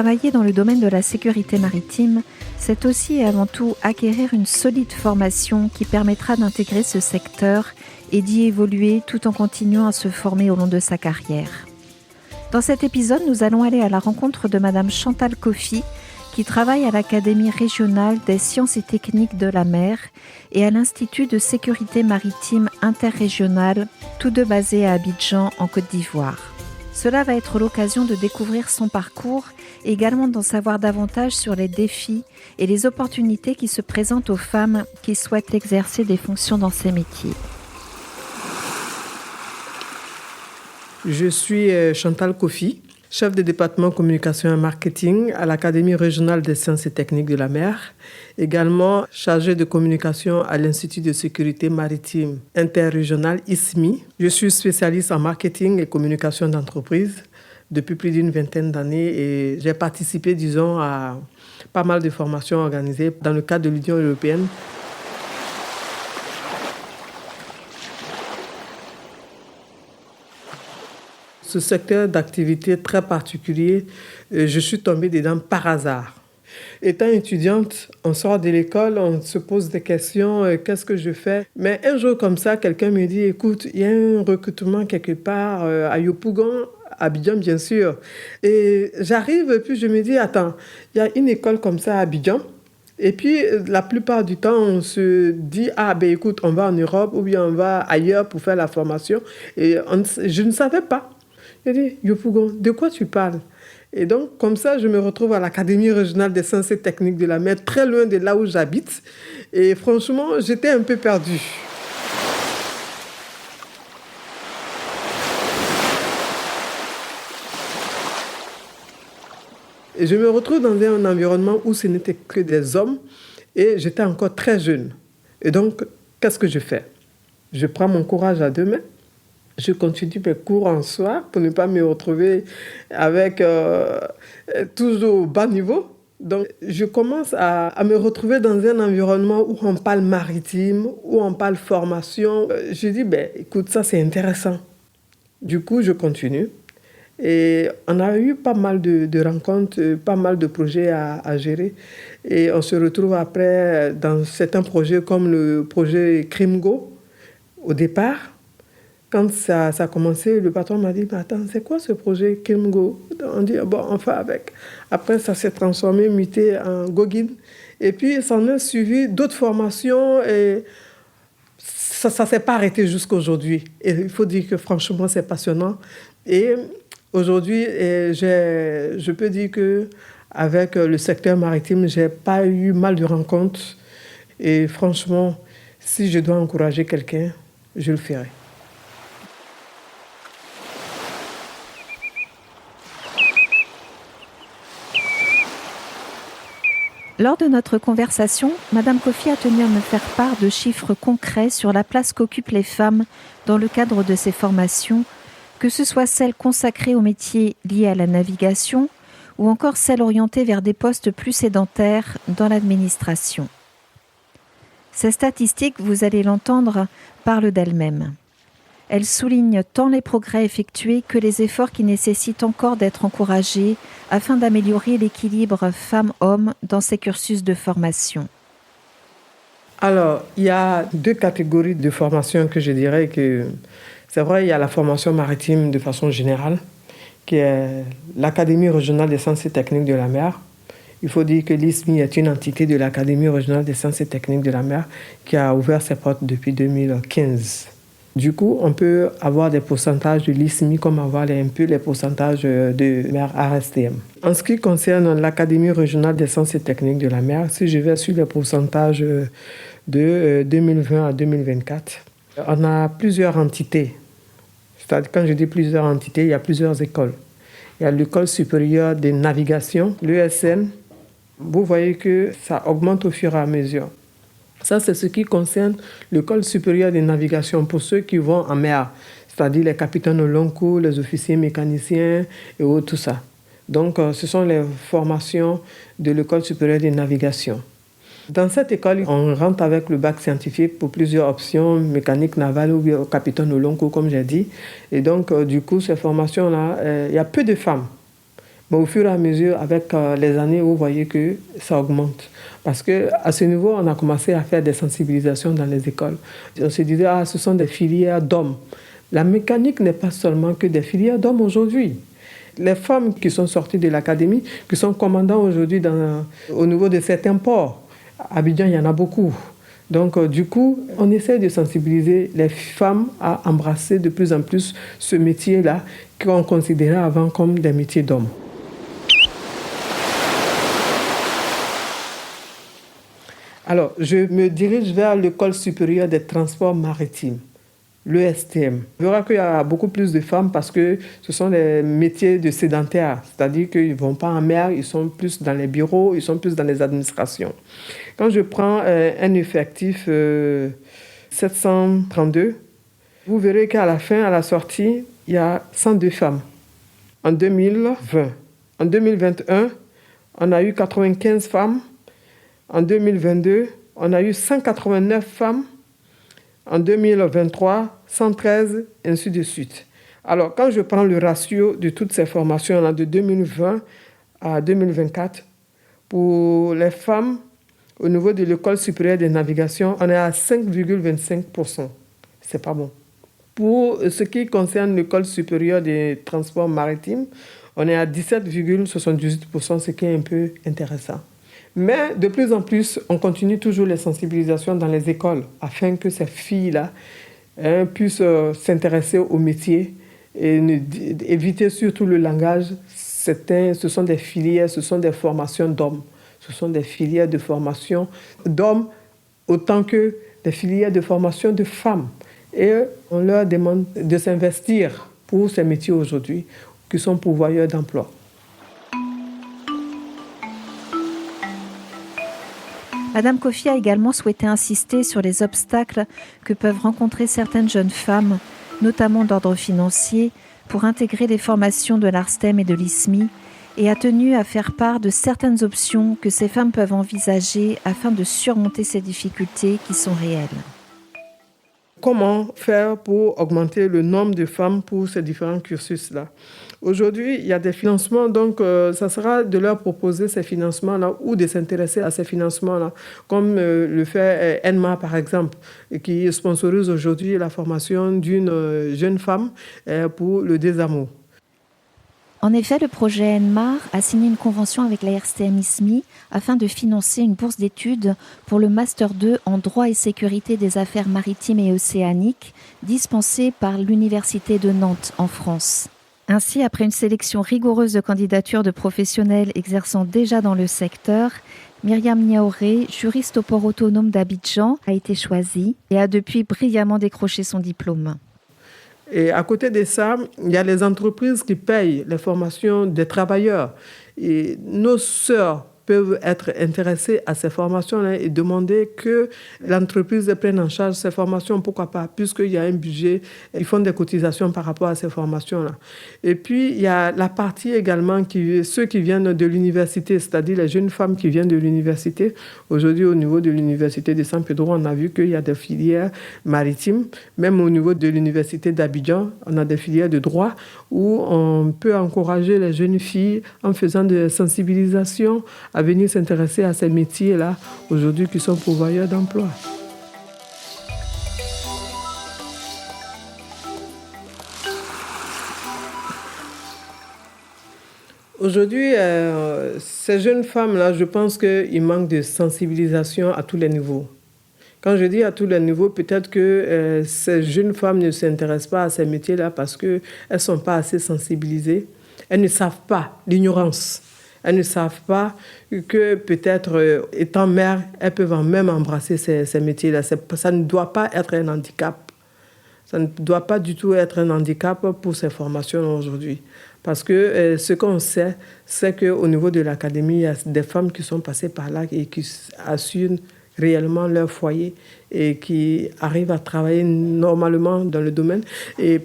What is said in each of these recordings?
Travailler dans le domaine de la sécurité maritime, c'est aussi et avant tout acquérir une solide formation qui permettra d'intégrer ce secteur et d'y évoluer tout en continuant à se former au long de sa carrière. Dans cet épisode, nous allons aller à la rencontre de Madame Chantal Kofi, qui travaille à l'Académie régionale des sciences et techniques de la mer et à l'Institut de sécurité maritime interrégional, tous deux basés à Abidjan, en Côte d'Ivoire. Cela va être l'occasion de découvrir son parcours et également d'en savoir davantage sur les défis et les opportunités qui se présentent aux femmes qui souhaitent exercer des fonctions dans ces métiers. Je suis Chantal Kofi, chef de département communication et marketing à l'Académie régionale des sciences et techniques de la mer, également chargée de communication à l'Institut de sécurité maritime interrégional ISMI. Je suis spécialiste en marketing et communication d'entreprise depuis plus d'une vingtaine d'années et j'ai participé, à pas mal de formations organisées dans le cadre de l'Union européenne. Ce secteur d'activité très particulier, je suis tombée dedans par hasard. Étant étudiante, on sort de l'école, on se pose des questions, qu'est-ce que je fais? Mais un jour comme ça, quelqu'un me dit, écoute, il y a un recrutement quelque part à Yopougon, à Abidjan bien sûr. Et j'arrive, puis je me dis, attends, il y a une école comme ça à Abidjan. Et puis, la plupart du temps, on se dit, écoute, on va en Europe ou bien on va ailleurs pour faire la formation. Et je ne savais pas. J'ai dit, Yopougon, de quoi tu parles? Et donc, comme ça, je me retrouve à l'Académie régionale des sciences et techniques de la mer, très loin de là où j'habite. Et franchement, j'étais un peu perdue. Et je me retrouve dans un environnement où ce n'était que des hommes et j'étais encore très jeune. Et donc, qu'est-ce que je fais? Je prends mon courage à deux mains. Je continue mes cours en soir pour ne pas me retrouver avec toujours au bas niveau. Donc, je commence à me retrouver dans un environnement où on parle maritime, où on parle formation. Je dis, écoute, ça c'est intéressant. Du coup, je continue. Et on a eu pas mal de rencontres, pas mal de projets à gérer. Et on se retrouve après dans certains projets comme le projet CrimGo au départ. Quand ça a commencé, le patron m'a dit, mais attends, c'est quoi ce projet CrimGo? On dit, on fait avec. Après, ça s'est transformé, muté en Gogin. Et puis, ça en a suivi d'autres formations et ça ne s'est pas arrêté jusqu'à aujourd'hui. Et il faut dire que franchement, c'est passionnant. Et aujourd'hui, je peux dire qu'avec le secteur maritime, je n'ai pas eu mal de rencontres. Et franchement, si je dois encourager quelqu'un, je le ferai. Lors de notre conversation, Madame Kofi a tenu à me faire part de chiffres concrets sur la place qu'occupent les femmes dans le cadre de ces formations, que ce soit celles consacrées aux métiers liés à la navigation ou encore celles orientées vers des postes plus sédentaires dans l'administration. Ces statistiques, vous allez l'entendre, parlent d'elles-mêmes. Elles soulignent tant les progrès effectués que les efforts qui nécessitent encore d'être encouragés afin d'améliorer l'équilibre femmes-hommes dans ces cursus de formation. Alors, il y a deux catégories de formation que je dirais que... C'est vrai, il y a la formation maritime de façon générale, qui est l'Académie régionale des sciences et techniques de la mer. Il faut dire que l'ISMI est une entité de l'Académie régionale des sciences et techniques de la mer qui a ouvert ses portes depuis 2015. Du coup, on peut avoir des pourcentages de l'ISMI comme avoir un peu les pourcentages de mer ASTM. En ce qui concerne l'Académie régionale des sciences et techniques de la mer, si je vais sur les pourcentages de 2020 à 2024, on a plusieurs entités. C'est-à-dire, quand je dis plusieurs entités, il y a plusieurs écoles. Il y a l'École supérieure de navigation, l'ESN. Vous voyez que ça augmente au fur et à mesure. Ça, c'est ce qui concerne l'École supérieure de navigation pour ceux qui vont en mer, c'est-à-dire les capitaines au long cours, les officiers mécaniciens et autres, tout ça. Donc, ce sont les formations de l'École supérieure de navigation. Dans cette école, on rentre avec le bac scientifique pour plusieurs options, mécanique navale ou capitaine au long cours, comme j'ai dit. Et donc, du coup, ces formations-là, il y a peu de femmes. Mais au fur et à mesure, avec les années, vous voyez que ça augmente. Parce qu'à ce niveau, on a commencé à faire des sensibilisations dans les écoles. On se disait, ce sont des filières d'hommes. La mécanique n'est pas seulement que des filières d'hommes aujourd'hui. Les femmes qui sont sorties de l'académie, qui sont commandants aujourd'hui au niveau de certains ports, à Abidjan, il y en a beaucoup. Donc, du coup, on essaie de sensibiliser les femmes à embrasser de plus en plus ce métier-là qu'on considérait avant comme des métiers d'hommes. Alors, je me dirige vers l'École supérieure des transports maritimes, l'ESTM. On verra qu'il y a beaucoup plus de femmes parce que ce sont des métiers de sédentaires, c'est-à-dire qu'ils ne vont pas en mer, ils sont plus dans les bureaux, ils sont plus dans les administrations. Quand je prends un effectif 732, vous verrez qu'à la fin, à la sortie, il y a 102 femmes. En 2020. En 2021, on a eu 95 femmes. En 2022, on a eu 189 femmes. En 2023, 113, ainsi de suite. Alors, quand je prends le ratio de toutes ces formations-là, de 2020 à 2024, pour les femmes, au niveau de l'École supérieure de navigation, on est à 5,25%. C'est pas bon. Pour ce qui concerne l'École supérieure des transports maritimes, on est à 17,78%, ce qui est un peu intéressant. Mais de plus en plus, on continue toujours les sensibilisations dans les écoles afin que ces filles-là puissent s'intéresser au métier et éviter surtout le langage. Ce sont des filières, ce sont des formations d'hommes. Ce sont des filières de formation d'hommes autant que des filières de formation de femmes. Et on leur demande de s'investir pour ces métiers aujourd'hui qui sont pourvoyeurs d'emplois. Madame Kofi a également souhaité insister sur les obstacles que peuvent rencontrer certaines jeunes femmes, notamment d'ordre financier, pour intégrer les formations de l'ARSTEM et de l'ISMI, et a tenu à faire part de certaines options que ces femmes peuvent envisager afin de surmonter ces difficultés qui sont réelles. Comment faire pour augmenter le nombre de femmes pour ces différents cursus-là? Aujourd'hui, il y a des financements, donc ça sera de leur proposer ces financements-là ou de s'intéresser à ces financements-là, comme le fait ENMA, par exemple, qui sponsorise aujourd'hui la formation d'une jeune femme pour le désamour. En effet, le projet ENMAR a signé une convention avec la RSTM-ISMI afin de financer une bourse d'études pour le Master 2 en droit et sécurité des affaires maritimes et océaniques, dispensé par l'Université de Nantes en France. Ainsi, après une sélection rigoureuse de candidatures de professionnels exerçant déjà dans le secteur, Myriam Niaoré, juriste au port autonome d'Abidjan, a été choisie et a depuis brillamment décroché son diplôme. Et à côté de ça, il y a les entreprises qui payent les formations des travailleurs. Et nos sœurs peuvent être intéressées à ces formations-là et demander que l'entreprise prenne en charge ces formations, pourquoi pas, puisqu'il y a un budget, ils font des cotisations par rapport à ces formations-là. Et puis, il y a la partie également, ceux qui viennent de l'université, c'est-à-dire les jeunes femmes qui viennent de l'université. Aujourd'hui, au niveau de l'université de San Pedro, on a vu qu'il y a des filières maritimes. Même au niveau de l'université d'Abidjan, on a des filières de droit où on peut encourager les jeunes filles en faisant des sensibilisations à venir s'intéresser à ces métiers-là, aujourd'hui, qui sont pourvoyeurs d'emplois. Aujourd'hui, ces jeunes femmes-là, je pense qu'il manque de sensibilisation à tous les niveaux. Quand je dis à tous les niveaux, peut-être que ces jeunes femmes ne s'intéressent pas à ces métiers-là parce qu'elles ne sont pas assez sensibilisées. Elles ne savent pas, l'ignorance. Elles ne savent pas que peut-être, étant mères, elles peuvent même embrasser ces métiers-là. Ça ne doit pas être un handicap. Ça ne doit pas du tout être un handicap pour ces formations aujourd'hui. Parce que ce qu'on sait, c'est qu'au niveau de l'académie, il y a des femmes qui sont passées par là et qui assurent réellement leur foyer et qui arrivent à travailler normalement dans le domaine. Et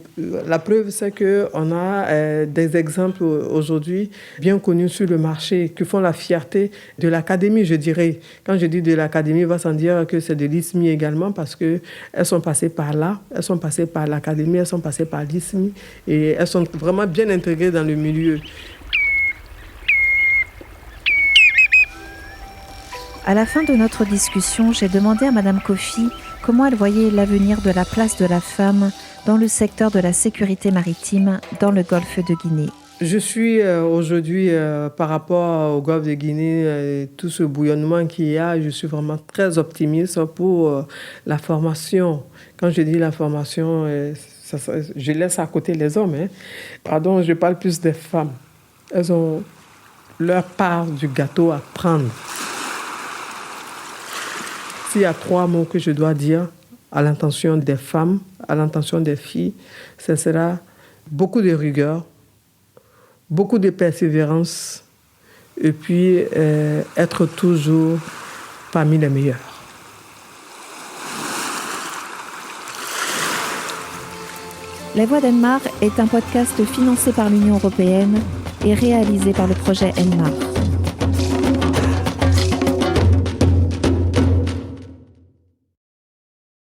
la preuve, c'est qu'on a des exemples aujourd'hui bien connus sur le marché qui font la fierté de l'académie, je dirais. Quand je dis de l'académie, il va sans dire que c'est de l'ISMI également parce qu'elles sont passées par là, elles sont passées par l'académie, elles sont passées par l'ISMI et elles sont vraiment bien intégrées dans le milieu. À la fin de notre discussion, j'ai demandé à Madame Kofi comment elle voyait l'avenir de la place de la femme dans le secteur de la sécurité maritime dans le golfe de Guinée. Je suis aujourd'hui, par rapport au golfe de Guinée, tout ce bouillonnement qu'il y a, je suis vraiment très optimiste pour la formation. Quand je dis la formation, je laisse à côté les hommes. Pardon, je parle plus des femmes. Elles ont leur part du gâteau à prendre. S'il y a 3 mots que je dois dire à l'intention des femmes, à l'intention des filles, ce sera beaucoup de rigueur, beaucoup de persévérance et puis être toujours parmi les meilleurs. La Voix d'Enmar est un podcast financé par l'Union européenne et réalisé par le projet Enmar.